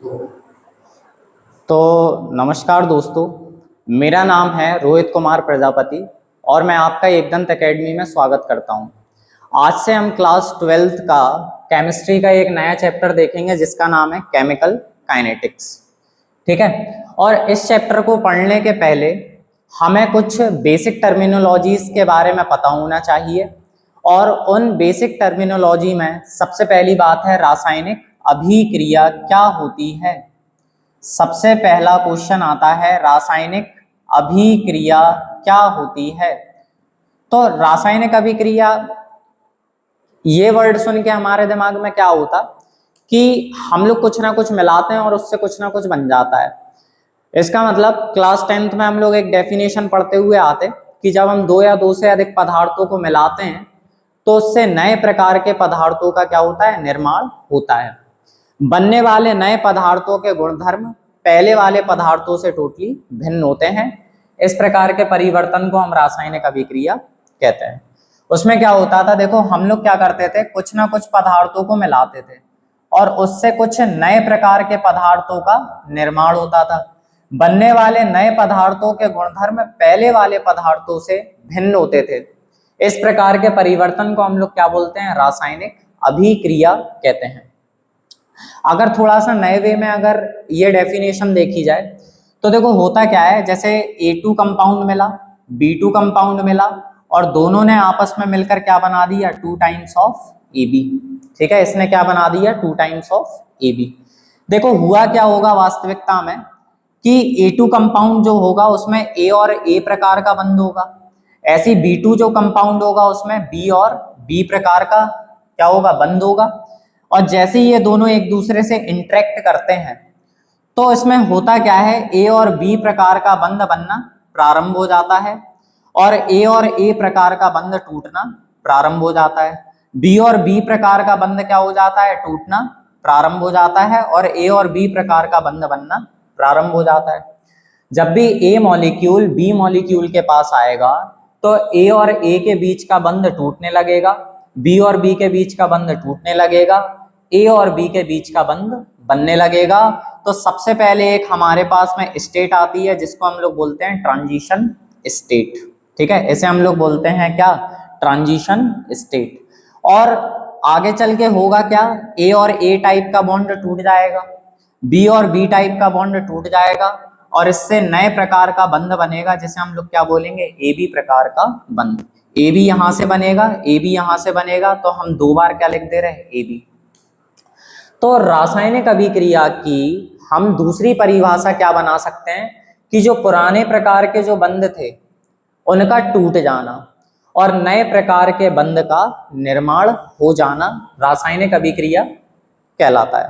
तो नमस्कार दोस्तों, मेरा नाम है रोहित कुमार प्रजापति और मैं आपका एकदंत एकेडमी में स्वागत करता हूं। आज से हम क्लास 12th का केमिस्ट्री का एक नया चैप्टर देखेंगे जिसका नाम है केमिकल काइनेटिक्स। ठीक है, और इस चैप्टर को पढ़ने के पहले हमें कुछ बेसिक टर्मिनोलॉजीज के बारे में पता होना चाहिए और उन बेसिक टर्मिनोलॉजी में सबसे पहली बात है रासायनिक अभिक्रिया क्या होती है। सबसे पहला क्वेश्चन आता है रासायनिक अभिक्रिया क्या होती है। तो रासायनिक अभिक्रिया ये वर्ड सुन के हमारे दिमाग में क्या होता कि हम लोग कुछ ना कुछ मिलाते हैं और उससे कुछ ना कुछ बन जाता है। इसका मतलब क्लास 10th में हम लोग एक डेफिनेशन पढ़ते हुए आते कि जब हम दो या दो से अधिक पदार्थों को मिलाते हैं तो उससे नए प्रकार के पदार्थों का क्या होता है, निर्माण होता है। बनने वाले नए पदार्थों के गुणधर्म पहले वाले पदार्थों से टोटली भिन्न होते हैं। इस प्रकार के परिवर्तन को हम रासायनिक अभिक्रिया कहते हैं। उसमें क्या होता था, देखो हम लोग क्या करते थे, कुछ ना कुछ पदार्थों को मिलाते थे और उससे कुछ नए प्रकार के पदार्थों का निर्माण होता था। बनने वाले नए पदार्थों के गुणधर्म पहले वाले पदार्थों से भिन्न होते थे। इस प्रकार के परिवर्तन को हम लोग क्या बोलते हैं, रासायनिक अभिक्रिया कहते हैं। अगर थोड़ा सा नए वे में अगर ये डेफिनेशन देखी जाए तो देखो होता क्या है, जैसे A2 कंपाउंड मिला, B2 कंपाउंड मिला और दोनों ने आपस में मिलकर क्या बना दिया, 2 टाइम्स ऑफ AB। ठीक है, इसने क्या बना दिया, 2 टाइम्स ऑफ AB। देखो हुआ क्या होगा वास्तविकता में कि A2 कंपाउंड जो होगा उसमें A और A प्रकार का बंध होगा, ऐसी B2 जो कंपाउंड होगा उसमें B और B प्रकार का क्या होगा, बंध होगा। और जैसे ही ये दोनों एक दूसरे से इंटरेक्ट करते हैं तो इसमें होता क्या है, A और B प्रकार का बंध बनना प्रारंभ हो जाता है और A और A प्रकार का बंध टूटना प्रारंभ हो जाता है। B और B प्रकार का बंध क्या हो जाता है, टूटना प्रारंभ हो जाता है और A और B प्रकार का बंध बनना प्रारंभ हो जाता है। जब भी A मॉलिक्यूल B मॉलिक्यूल के पास आएगा तो A और A के बीच का बंध टूटने लगेगा, B और B के बीच का बंध टूटने लगेगा, A और B के बीच का बंध बनने लगेगा। तो सबसे पहले एक हमारे पास में स्टेट आती है जिसको हम लोग बोलते हैं ट्रांजिशन स्टेट। ठीक है, इसे हम लोग बोलते हैं क्या, ट्रांजिशन स्टेट। और आगे चल के होगा क्या, A और A टाइप का बॉन्ड टूट जाएगा, B और B टाइप का बॉन्ड टूट जाएगा और इससे नए प्रकार का बंध बनेगा जिसे हम लोग क्या बोलेंगे, AB प्रकार का बंध। AB यहां से बनेगा, AB यहां से बनेगा, तो हम दो बार क्या लिख दे रहे हैं, AB। तो रासायनिक अभिक्रिया की हम दूसरी परिभाषा क्या बना सकते हैं कि जो पुराने प्रकार के जो बंध थे उनका टूट जाना और नए प्रकार के बंध का निर्माण हो जाना रासायनिक अभिक्रिया कहलाता है।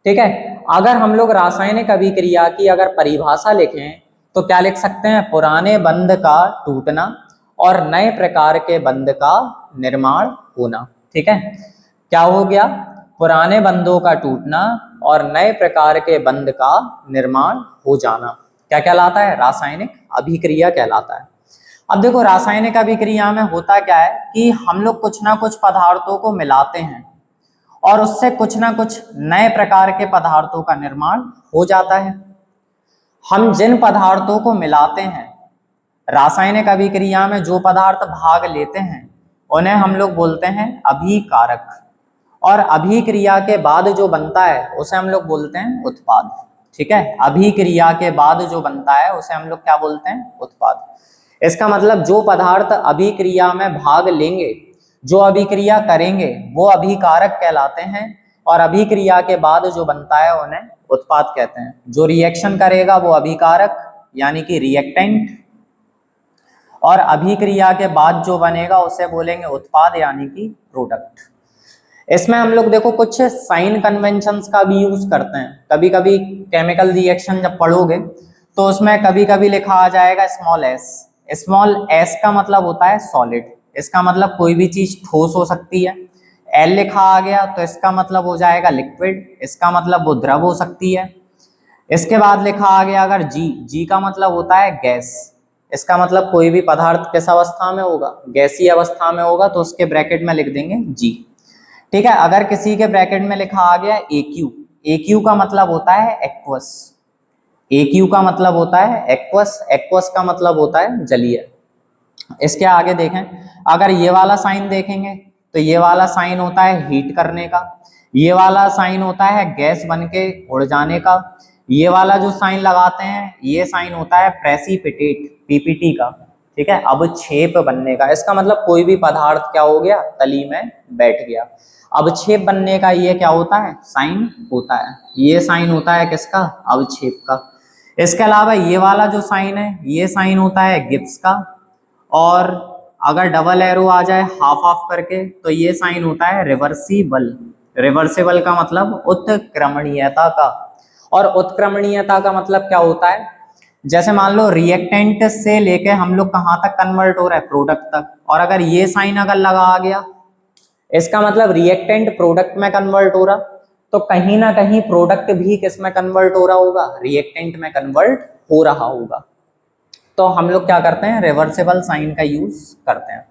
ठीक है, अगर हम लोग रासायनिक अभिक्रिया की अगर परिभाषा लिखें तो क्या लिख सकते हैं, पुराने बंध का टूटना और नए प्रकार के बंध का निर्माण होना। ठीक है, क्या हो गया, पुराने बंधों का टूटना और नए प्रकार के बंध का निर्माण हो जाना क्या कहलाता है, रासायनिक अभिक्रिया कहलाता है। अब देखो रासायनिक अभिक्रिया में होता क्या है कि हम लोग कुछ ना कुछ पदार्थों को मिलाते हैं और उससे कुछ ना कुछ नए प्रकार के पदार्थों का निर्माण हो जाता है। हम जिन पदार्थों को मिलाते हैं रासायनिक अभिक्रिया में जो पदार्थ भाग लेते हैं उन्हें हम लोग बोलते हैं अभिकारक और अभिक्रिया के बाद जो बनता है उसे हम लोग बोलते हैं उत्पाद। ठीक है, अभिक्रिया के बाद जो बनता है उसे हम लोग क्या बोलते हैं, उत्पाद। इसका मतलब जो पदार्थ अभिक्रिया में भाग लेंगे, जो अभिक्रिया करेंगे वो अभिकारक कहलाते हैं और अभिक्रिया के बाद जो बनता है उन्हें उत्पाद कहते हैं। जो रिएक्शन करेगा वो अभिकारक यानी कि रिएक्टेंट और अभिक्रिया के बाद जो बनेगा उसे बोलेंगे उत्पाद यानी कि प्रोडक्ट। इसमें हम लोग देखो कुछ साइन कन्वेंशंस का भी यूज करते हैं। कभी कभी केमिकल रिएक्शन जब पढ़ोगे तो उसमें कभी कभी लिखा आ जाएगा स्मॉल एस। स्मॉल एस का मतलब होता है सॉलिड, इसका मतलब कोई भी चीज ठोस हो सकती है। एल लिखा आ गया तो इसका मतलब हो जाएगा लिक्विड, इसका मतलब वो द्रव हो सकती है। इसके बाद लिखा आ गया अगर जी, जी का मतलब होता है गैस, इसका मतलब कोई भी पदार्थ किस अवस्था में होगा, गैसीय अवस्था में होगा, तो उसके ब्रैकेट में लिख देंगे जी। ठीक है, अगर किसी के ब्रैकेट में लिखा आ गया AQ, AQ का मतलब होता है एक्वस, AQ का मतलब होता है एक्वस, एक्वस का मतलब होता है जलीय। इसके आगे देखें, अगर ये वाला साइन देखेंगे तो ये वाला साइन होता है हीट करने का, ये वाला साइन होता है गैस बन के उड़ जाने का, ये वाला जो साइन लगाते हैं ये साइन होता है प्रेसिपिटेट, पीपीटी का, ठीक है, अब छेप बनने का। इसका मतलब कोई भी पदार्थ क्या हो गया, तली में बैठ गया। अब छेप बनने का ये क्या होता है, साइन होता है, ये साइन होता है किसका, अब छेप का। इसके अलावा ये वाला जो साइन है ये साइन होता है गिब्स का, और अगर डबल एरो आ जाए हाफ हाफ करके तो ये साइन होता है रिवर्सिबल। रिवर्सिबल का मतलब उत्क्रमणीयता का, और उत्क्रमणीयता का मतलब क्या होता है, जैसे मान लो रिएक्टेंट से लेके हम लोग कहाँ तक कन्वर्ट हो रहा है, प्रोडक्ट तक, और अगर ये साइन अगर लगा आ गया इसका मतलब रिएक्टेंट प्रोडक्ट में कन्वर्ट हो रहा, तो कहीं ना कहीं प्रोडक्ट भी किस में कन्वर्ट हो रहा होगा, रिएक्टेंट में कन्वर्ट हो रहा होगा। तो हम लोग क्या करते हैं, रिवर्सिबल साइन का यूज करते हैं।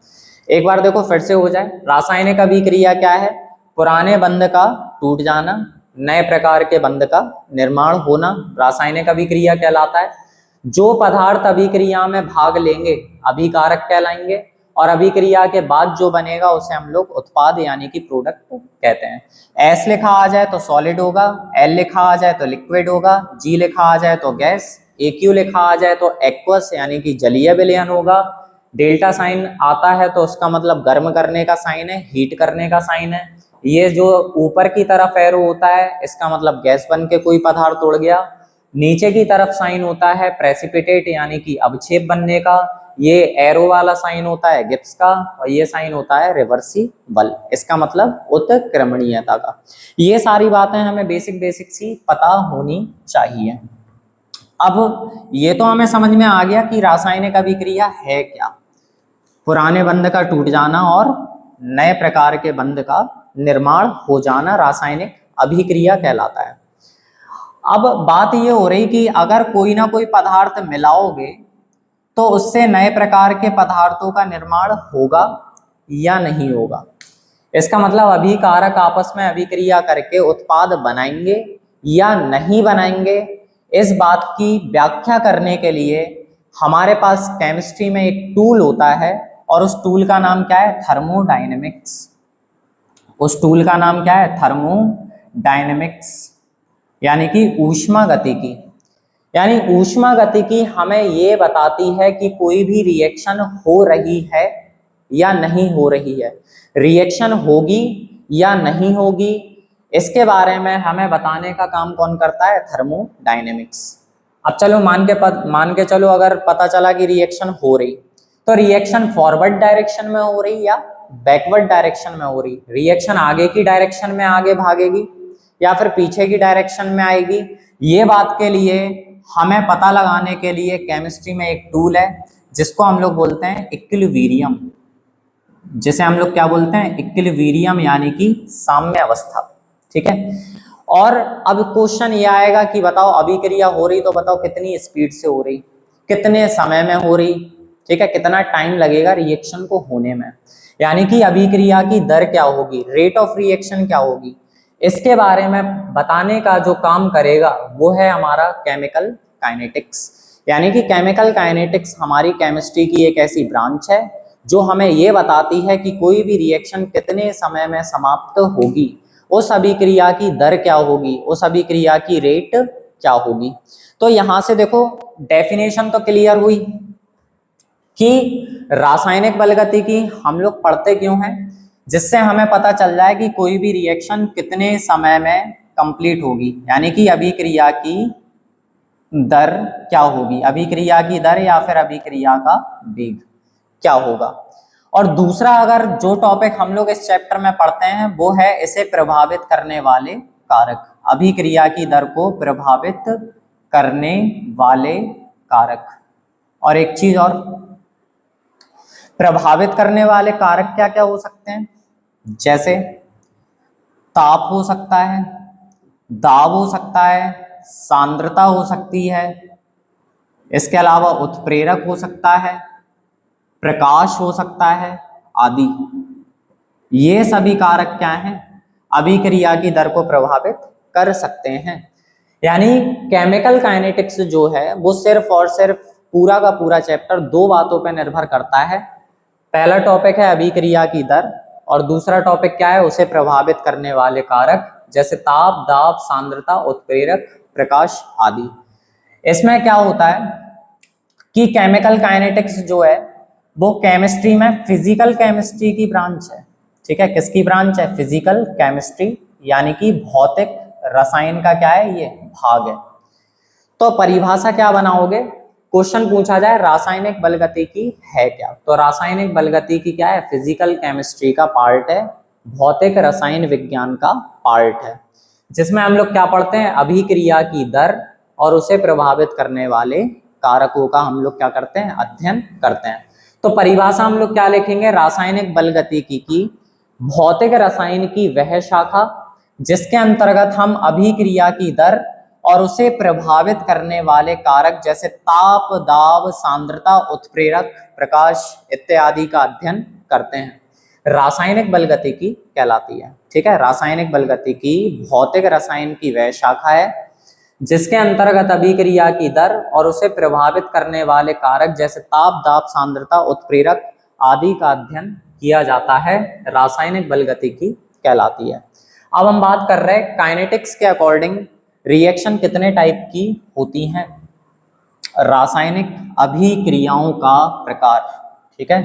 एक बार देखो फिर से हो जाए, रासायनिक अभिक्रिया क्या है, पुराने बंध का टूट जाना, नए प्रकार के बंध का निर्माण होना, रासायनिक अभिक्रिया कहलाता है। जो पदार्थ अभिक्रिया में भाग लेंगे अभिकारक कहलाएंगे, और अभिक्रिया के बाद जो बनेगा उसे हम लोग उत्पाद यानी कि प्रोडक्ट कहते हैं। एस लिखा आ जाए तो सॉलिड होगा, एल लिखा आ जाए तो लिक्विड होगा, जी लिखा आ जाए तो गैस, AQ लिखा आ जाए तो एक्वस यानी कि जलीय विलयन होगा, डेल्टा साइन आता है तो उसका मतलब गर्म करने का साइन है, हीट करने का साइन है। ये जो ऊपर की तरफ एरो होता है इसका मतलब गैस बन के कोई पदार्थ उड़ गया, नीचे की तरफ साइन होता है प्रेसिपिटेट यानी कि अवक्षेप बनने का, ये एरो वाला साइन होता है गिब्स का, और ये साइन होता है रिवर्सिबल, इसका मतलब उत्क्रमणीयता का। ये सारी बातें हमें बेसिक बेसिक सी पता होनी चाहिए। अब ये तो हमें समझ में आ गया कि रासायनिक अभिक्रिया है क्या, पुराने बंध का टूट जाना और नए प्रकार के बंध का निर्माण हो जाना रासायनिक अभिक्रिया कहलाता है। अब बात ये हो रही कि अगर कोई ना कोई पदार्थ मिलाओगे तो उससे नए प्रकार के पदार्थों का निर्माण होगा या नहीं होगा। इसका मतलब अभिकारक आपस में अभिक्रिया करके उत्पाद बनाएंगे या नहीं बनाएंगे, इस बात की व्याख्या करने के लिए हमारे पास केमिस्ट्री में एक टूल होता है, और उस टूल का नाम क्या है, थर्मोडायनेमिक्स। उस टूल का नाम क्या है, थर्मोडायनेमिक्स, यानी कि ऊष्मा गतिकी। यानी ऊष्मा गतिकी हमें ये बताती है कि कोई भी रिएक्शन हो रही है या नहीं हो रही है, रिएक्शन होगी या नहीं होगी, इसके बारे में हमें बताने का काम कौन करता है, थर्मोडायनेमिक्स। अब चलो मान के चलो अगर पता चला कि रिएक्शन हो रही, तो रिएक्शन फॉरवर्ड डायरेक्शन में हो रही या बैकवर्ड डायरेक्शन में हो रही, रिएक्शन आगे की डायरेक्शन में आगे भागेगी या फिर पीछे की डायरेक्शन में आएगी, ये बात के लिए हमें पता लगाने के लिए केमिस्ट्री में एक टूल है जिसको हम लोग बोलते हैं इक्विलिब्रियम, जिसे हम लोग क्या बोलते हैं, इक्विलिब्रियम यानी कि साम्य अवस्था, ठीक है। और अब क्वेश्चन ये आएगा कि बताओ अभिक्रिया हो रही तो बताओ कितनी स्पीड से हो रही, कितने समय में हो रही, ठीक है, कितना टाइम लगेगा रिएक्शन को होने में, यानी कि अभिक्रिया की दर क्या होगी, रेट ऑफ रिएक्शन क्या होगी, इसके बारे में बताने का जो काम करेगा वो है हमारा केमिकल काइनेटिक्स। यानी कि केमिकल काइनेटिक्स हमारी केमिस्ट्री की एक ऐसी ब्रांच है जो हमें ये बताती है कि कोई भी रिएक्शन कितने समय में समाप्त होगी, उस अभिक्रिया की दर क्या होगी, उस अभिक्रिया की रेट क्या होगी। तो यहां से देखो डेफिनेशन तो क्लियर हुई कि रासायनिक बलगतिकी हम लोग पढ़ते क्यों हैं, जिससे हमें पता चल जाए कि कोई भी रिएक्शन कितने समय में कंप्लीट होगी, यानी कि अभिक्रिया की दर क्या होगी, अभिक्रिया की दर या फिर अभिक्रिया का वेग क्या होगा। और दूसरा अगर जो टॉपिक हम लोग इस चैप्टर में पढ़ते हैं वो है इसे प्रभावित करने वाले कारक, अभिक्रिया की दर को प्रभावित करने वाले कारक। और एक चीज और, प्रभावित करने वाले कारक क्या क्या हो सकते हैं, जैसे ताप हो सकता है, दाब हो सकता है, सांद्रता हो सकती है, इसके अलावा उत्प्रेरक हो सकता है, प्रकाश हो सकता है आदि। ये सभी कारक क्या हैं, अभिक्रिया की दर को प्रभावित कर सकते हैं। यानी केमिकल काइनेटिक्स जो है वो सिर्फ और सिर्फ पूरा का पूरा चैप्टर दो बातों पर निर्भर करता है। पहला टॉपिक है अभिक्रिया की दर, और दूसरा टॉपिक क्या है, उसे प्रभावित करने वाले कारक जैसे ताप, दाब, सांद्रता, उत्प्रेरक, प्रकाश आदि। इसमें क्या होता है कि केमिकल काइनेटिक्स जो है वो केमिस्ट्री में फिजिकल केमिस्ट्री की ब्रांच है। ठीक है, किसकी ब्रांच है? फिजिकल केमिस्ट्री, यानी कि भौतिक रसायन का क्या है, ये भाग है। तो परिभाषा क्या बनाओगे? क्वेश्चन पूछा जाए रासायनिक बलगतिकी है क्या, तो रासायनिक बलगतिकी क्या है? फिजिकल केमिस्ट्री का पार्ट है, भौतिक रसायन विज्ञान का पार्ट है, जिसमें हम लोग क्या पढ़ते हैं? अभिक्रिया की दर और उसे प्रभावित करने वाले कारकों का हम लोग क्या करते हैं? अध्ययन करते हैं। तो परिभाषा हम लोग क्या लिखेंगे? रासायनिक बलगतिकी की भौतिक रसायन की वह शाखा जिसके अंतर्गत हम अभिक्रिया की दर और उसे प्रभावित करने वाले कारक जैसे ताप, दाब, सांद्रता, उत्प्रेरक, प्रकाश इत्यादि का अध्ययन करते हैं, रासायनिक बलगतिकी कहलाती है। ठीक है, रासायनिक बलगतिकी भौतिक रसायन की वह शाखा है जिसके अंतर्गत अभिक्रिया की दर और उसे प्रभावित करने वाले कारक जैसे ताप, दाब, सांद्रता, उत्प्रेरक आदि का अध्ययन किया जाता है, रासायनिक बलगतिकी कहलाती है। अब हम बात कर रहे हैं काइनेटिक्स के अकॉर्डिंग रिएक्शन कितने टाइप की होती हैं? रासायनिक अभिक्रियाओं का प्रकार। ठीक है,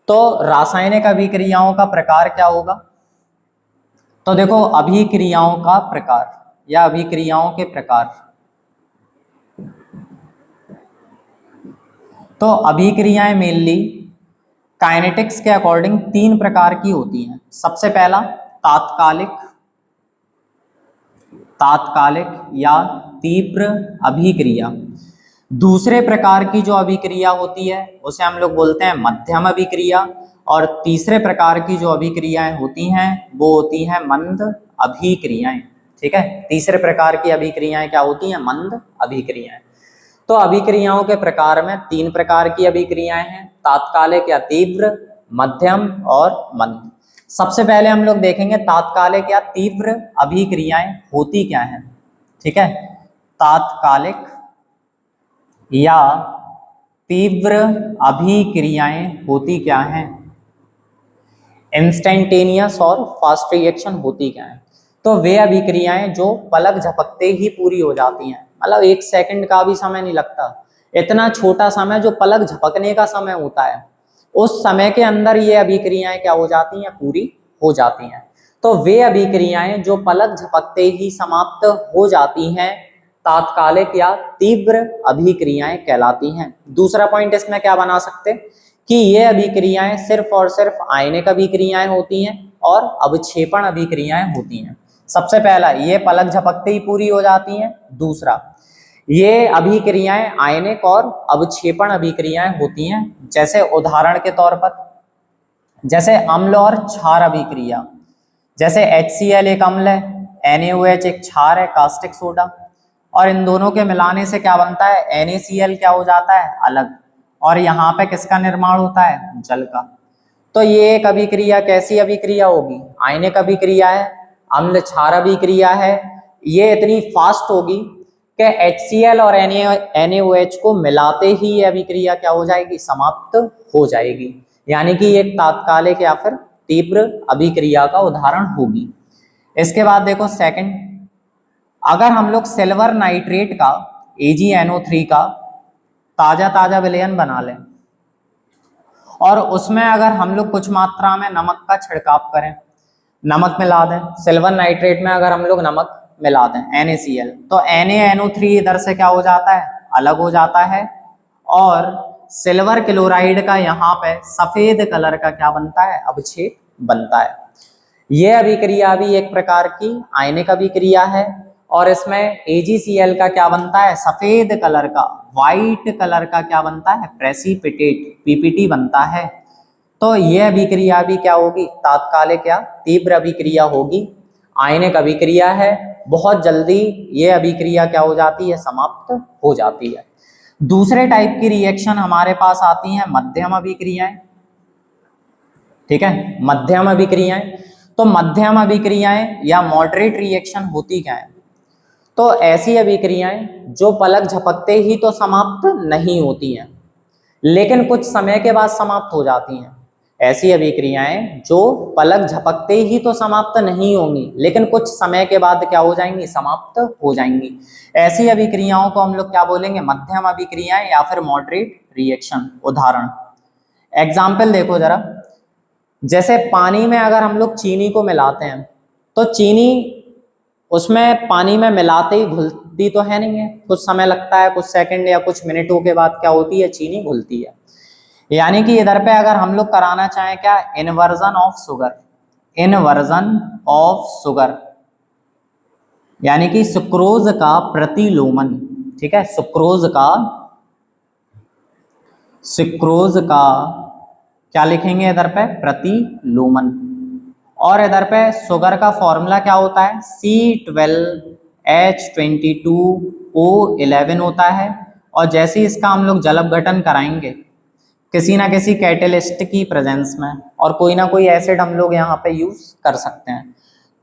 तो रासायनिक अभिक्रियाओं का प्रकार क्या होगा? तो देखो, अभिक्रियाओं का प्रकार या अभिक्रियाओं के प्रकार। तो अभिक्रियाएं मेनली काइनेटिक्स के अकॉर्डिंग तीन प्रकार की होती हैं। सबसे पहला तात्कालिक, तात्कालिक या तीव्र अभिक्रिया। दूसरे प्रकार की जो अभिक्रिया होती है उसे हम लोग बोलते हैं मध्यम अभिक्रिया, और तीसरे प्रकार की जो अभिक्रियाएं होती हैं वो होती हैं मंद अभिक्रियाएं। ठीक है, तीसरे प्रकार की अभिक्रियाएं क्या होती हैं? मंद अभिक्रियाएं। तो अभिक्रियाओं के प्रकार में तीन प्रकार की अभिक्रियाएं हैं, तात्कालिक या तीव्र, मध्यम और मंद। सबसे पहले हम लोग देखेंगे तात्कालिक या तीव्र अभिक्रियाएं होती क्या हैं। ठीक है, तात्कालिक या तीव्र अभिक्रियाएं होती क्या हैं? इंस्टेंटेनियस और फास्ट रिएक्शन होती क्या है? तो वे अभिक्रियाएं जो पलक झपकते ही पूरी हो जाती हैं, मतलब एक सेकंड का भी समय नहीं लगता, इतना छोटा समय जो पलक झपकने का समय होता है, उस समय के अंदर ये अभिक्रियाएं क्या हो जाती हैं? पूरी हो जाती हैं। तो वे अभिक्रियाएं जो पलक झपकते ही समाप्त हो जाती हैं तात्कालिक या तीव्र अभिक्रियाएं कहलाती हैं। दूसरा पॉइंट इसमें क्या बना सकते कि ये अभिक्रियाएं सिर्फ और सिर्फ आयनिक अभिक्रियाएं होती हैं और अवक्षेपण अभिक्रियाएं होती हैं। सबसे पहला, ये पलक झपकते ही पूरी हो जाती हैं। दूसरा, ये अभिक्रियाएं आयनिक और अवक्षेपण अभिक्रियाएं होती हैं। जैसे उदाहरण के तौर पर जैसे अम्ल और क्षार अभिक्रिया, जैसे HCl एक अम्ल है, NaOH एक क्षार है, कास्टिक सोडा, और इन दोनों के मिलाने से क्या बनता है? NaCl क्या हो जाता है? अलग, और यहाँ पे किसका निर्माण होता है? जल का। तो ये एक अभिक्रिया कैसी अभिक्रिया होगी? आयनिक अभिक्रिया है, अम्ल क्षार अभिक्रिया है। ये इतनी फास्ट होगी कि HCl और NaOH को मिलाते ही ये अभिक्रिया क्या हो जाएगी? समाप्त हो जाएगी। यानी कि एक तात्कालिक या फिर तीव्र अभिक्रिया का उदाहरण होगी। इसके बाद देखो सेकंड, अगर हम लोग सिल्वर नाइट्रेट का AgNO3 का ताजा विलयन बना लें और उसमें अगर हम लोग कुछ मात्रा में नमक का छिड़काव करें, नमक मिला दें, सिल्वर नाइट्रेट में अगर हम लोग नमक मिला दें NaCl, तो NaNO3 इधर से क्या हो जाता है? अलग हो जाता है, और सिल्वर क्लोराइड का यहाँ पे सफेद कलर का क्या बनता है? अवक्षेप बनता है। यह अभिक्रिया भी एक प्रकार की आयनिक अभिक्रिया है, और इसमें AgCl का क्या बनता है? सफेद कलर का, व्हाइट कलर का क्या बनता है? प्रेसिपिटेट, PPT बनता है। तो यह अभिक्रिया भी क्या होगी? तात्कालिक या तीव्र अभिक्रिया होगी, आयनिक अभिक्रिया है। बहुत जल्दी यह अभिक्रिया क्या हो जाती है? समाप्त हो जाती है। दूसरे टाइप की रिएक्शन हमारे पास आती हैं मध्यम अभिक्रियाएं। ठीक है, मध्यम अभिक्रियाएं। तो मध्यम अभिक्रियाएं या मॉडरेट रिएक्शन होती क्या है? तो ऐसी अभिक्रियाएं जो पलक झपकते ही तो समाप्त नहीं होती हैं, लेकिन कुछ समय के बाद समाप्त हो जाती हैं। ऐसी अभिक्रियाएं जो पलक झपकते ही तो समाप्त नहीं होंगी, लेकिन कुछ समय के बाद क्या हो जाएंगी? समाप्त हो जाएंगी। ऐसी अभिक्रियाओं को हम लोग क्या बोलेंगे? मध्यम अभिक्रियाएं या फिर मॉडरेट रिएक्शन। उदाहरण एग्जाम्पल देखो जरा, जैसे पानी में अगर हम लोग चीनी को मिलाते हैं तो चीनी उसमें पानी में मिलाते ही घुलती तो है नहीं है, कुछ समय लगता है, कुछ सेकंड या कुछ मिनटों के बाद क्या होती है? चीनी घुलती है। यानी कि इधर पे अगर हम लोग कराना चाहें क्या? Inversion of sugar, inversion of sugar यानी कि सुक्रोज का प्रतिलोमन। ठीक है, सुक्रोज का क्या लिखेंगे इधर पे? प्रतिलोमन। और इधर पे शुगर का फॉर्मूला क्या होता है? C12H22O11 होता है। और जैसे ही इसका हम लोग जल अपघटन कराएंगे किसी ना किसी कैटेलिस्ट की प्रेजेंस में, और कोई ना कोई एसिड हम लोग यहाँ पे यूज कर सकते हैं,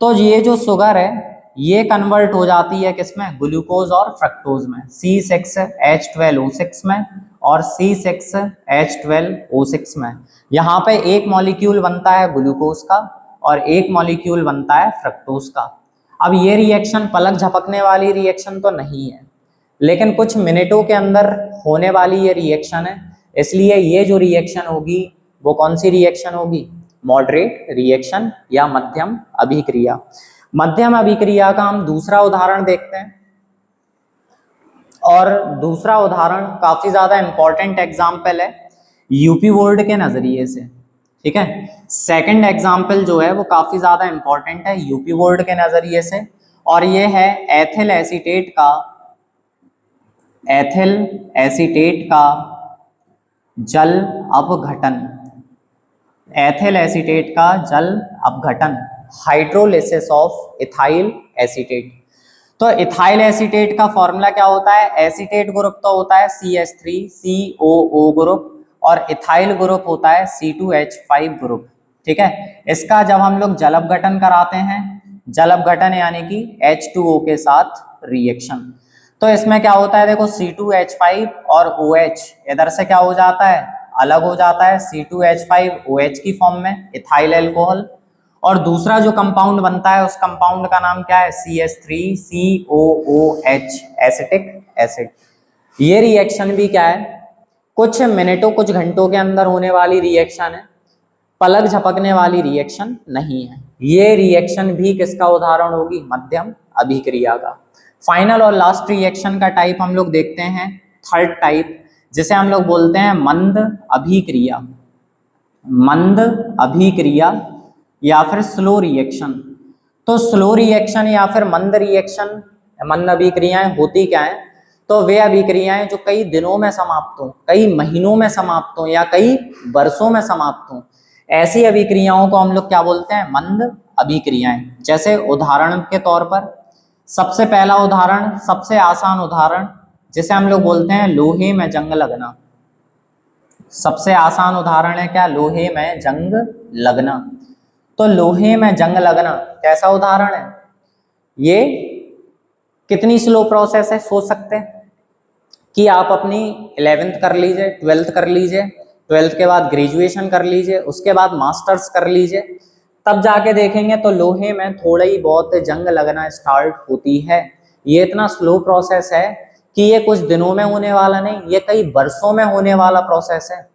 तो ये जो शुगर है ये कन्वर्ट हो जाती है किसमें? ग्लूकोज और फ्रक्टोज में, C6H12O6 में और C6H12O6 में। यहाँ पे एक मॉलिक्यूल बनता है ग्लूकोज का और एक मॉलिक्यूल बनता है फ्रक्टोज का। अब ये रिएक्शन पलक झपकने वाली रिएक्शन तो नहीं है, लेकिन कुछ मिनटों के अंदर होने वाली ये रिएक्शन है, इसलिए ये जो रिएक्शन होगी वो कौन सी रिएक्शन होगी? मॉडरेट रिएक्शन या मध्यम अभिक्रिया। मध्यम अभिक्रिया का हम दूसरा उदाहरण देखते हैं, और दूसरा उदाहरण काफी ज्यादा इंपॉर्टेंट एग्जाम्पल है यूपी बोर्ड के नजरिए से। ठीक है, सेकंड एग्जाम्पल जो है वो काफी ज्यादा इंपॉर्टेंट है यूपी बोर्ड के नजरिए से, और ये है एथिल एसीटेट का जल अपघटन। एथिल एसीटेट का जल अपघटन, हाइड्रोलिसिस ऑफ इथाइल एसीटेट। तो इथाइल एसीटेट का फॉर्मूला क्या होता है? एसीटेट ग्रुप तो होता है CH3COO ग्रुप, और इथाइल ग्रुप होता है C2H5 ग्रुप। ठीक है, इसका जब हम लोग जल अपघटन कराते हैं, जल अपघटन यानी कि H2O के साथ रिएक्शन, तो इसमें क्या होता है? देखो C2H5 और OH इधर से क्या हो जाता है? अलग हो जाता है, C2H5OH की फॉर्म में, इथाइल अल्कोहल। और दूसरा जो कंपाउंड बनता है उस कंपाउंड का नाम क्या है? CH3COOH, acetic acid. ये रिएक्शन भी क्या है? कुछ मिनटों कुछ घंटों के अंदर होने वाली रिएक्शन है, पलक झपकने वाली रिएक्शन नहीं है। ये रिएक्शन भी किसका उदाहरण होगी? मध्यम अभिक्रिया का। फाइनल और लास्ट रिएक्शन का टाइप हम लोग देखते हैं, थर्ड टाइप, जिसे हम लोग बोलते हैं मंद अभिक्रिया। मंद अभिक्रिया या फिर स्लो रिएक्शन। तो स्लो रिएक्शन या फिर मंद रिएक्शन, मंद अभिक्रियाएं होती क्या है? तो वे अभिक्रियाएं जो कई दिनों में समाप्त हो, कई महीनों में समाप्त हो या कई वर्षों में समाप्त हो, ऐसी अभिक्रियाओं को हम लोग क्या बोलते हैं? मंद अभिक्रियाएं। जैसे उदाहरण के तौर पर सबसे पहला उदाहरण, सबसे आसान उदाहरण, जिसे हम लोग बोलते हैं लोहे में जंग लगना। सबसे आसान उदाहरण है क्या? लोहे में जंग लगना। तो लोहे में जंग लगना कैसा उदाहरण है? ये कितनी स्लो प्रोसेस है? सोच सकते हैं कि आप अपनी 11th कर लीजिए, 12th कर लीजिए, 12th के बाद ग्रेजुएशन कर लीजिए, उसके बाद मास्टर्स कर लीजिए, तब जाके देखेंगे तो लोहे में थोड़ा ही बहुत जंग लगना स्टार्ट होती है। ये इतना स्लो प्रोसेस है कि ये कुछ दिनों में होने वाला नहीं, ये कई वर्षों में होने वाला प्रोसेस है।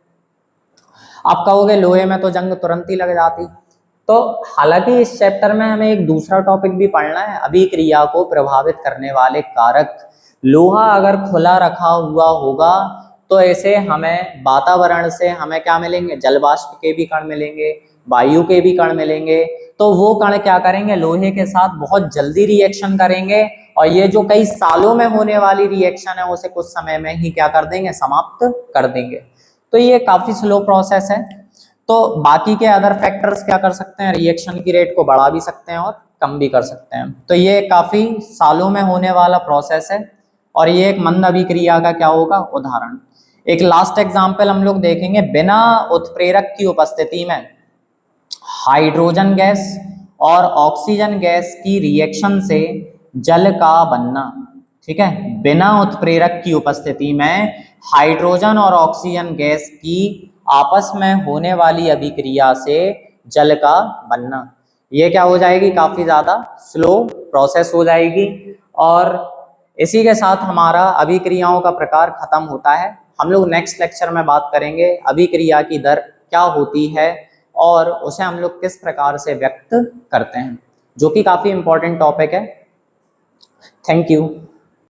आप कहोगे लोहे में तो जंग तुरंत ही लग जाती, तो हालांकि इस चैप्टर में हमें एक दूसरा टॉपिक भी पढ़ना है, अभिक्रिया को प्रभावित करने वाले कारक। लोहा अगर खुला रखा हुआ होगा तो ऐसे हमें वातावरण से हमें क्या मिलेंगे? जलवाष्प के भी कण मिलेंगे, वायु के भी कण मिलेंगे। तो वो कण क्या करेंगे? लोहे के साथ बहुत जल्दी रिएक्शन करेंगे, और ये जो कई सालों में होने वाली रिएक्शन है उसे कुछ समय में ही क्या कर देंगे? समाप्त कर देंगे। तो ये काफी स्लो प्रोसेस है। तो बाकी के अदर फैक्टर्स क्या कर सकते हैं? रिएक्शन की रेट को बढ़ा भी सकते हैं और कम भी कर सकते हैं। तो ये काफी सालों में होने वाला प्रोसेस है, और ये एक मंद अभिक्रिया का क्या होगा? उदाहरण। एक लास्ट एग्जांपल हम लोग देखेंगे, बिना उत्प्रेरक की उपस्थिति में हाइड्रोजन गैस और ऑक्सीजन गैस की रिएक्शन से जल का बनना, ठीक है, बिना उत्प्रेरक की उपस्थिति में हाइड्रोजन और ऑक्सीजन गैस की आपस में होने वाली अभिक्रिया से जल का बनना। ये क्या हो जाएगी, काफी ज्यादा स्लो प्रोसेस हो जाएगी। और इसी के साथ हमारा अभिक्रियाओं का प्रकार खत्म होता है। हम लोग नेक्स्ट लेक्चर में बात करेंगे अभिक्रिया की दर क्या होती है और उसे हम लोग किस प्रकार से व्यक्त करते हैं, जो कि काफी इंपॉर्टेंट टॉपिक है। Thank you.